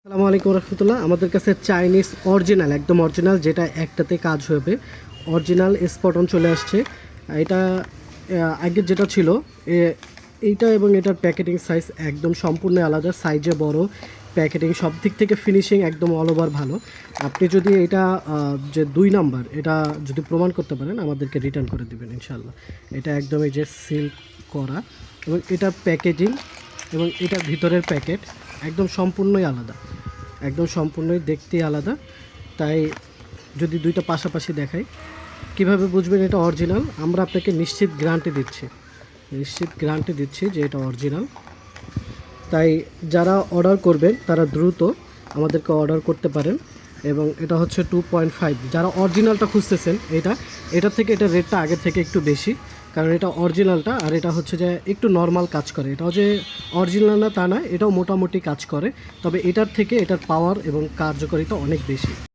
আসসালামু আলাইকুম রহমতুল্লাহ। আমাদের কাছে চাইনিজ অরিজিনাল একদম অরিজিনাল যেটা একটাতে কাজ হবে অরিজিনাল স্পট অন চলে আসছে। এটা আগে যেটা ছিল এইটা এবং এটার প্যাকেটিং সাইজ একদম সম্পূর্ণ আলাদা, সাইজে বড়, প্যাকেটিং সব দিক থেকে ফিনিশিং একদম অল ওভার ভালো। আপনি যদি এটা যে 2 নাম্বার এটা যদি প্রমাণ করতে পারেন আমাদেরকে রিটার্ন করে দেবেন ইনশাল্লাহ। এটা একদম এই যে সিল করা এবং এটার প্যাকেজিং এবং এটার ভিতরের প্যাকেট একদম সম্পূর্ণই আলাদা, একদম সম্পূর্ণই দেখতেই আলাদা। তাই যদি দুইটা পাশাপাশি দেখাই কিভাবে বুঝবেন এটা অরিজিনাল, আমরা আপনাকে নিশ্চিত গ্যারান্টি দিচ্ছি যে এটা অরিজিনাল। তাই যারা অর্ডার করবেন তারা দ্রুত আমাদেরকে অর্ডার করতে পারেন। এবং এটা হচ্ছে 2.5, যারা অরিজিনালটা খুঁজতেছেন এটার থেকে এটা রেটটা আগের থেকে একটু বেশি, কারণ এটা অরিজিনালটা আর এটা হচ্ছে যে একটু নর্মাল কাজ করে। এটাও যে অরিজিনাল না তা নয়, এটাও মোটামুটি কাজ করে, তবে এটার থেকে এটার পাওয়ার এবং কার্যকারিতা অনেক বেশি।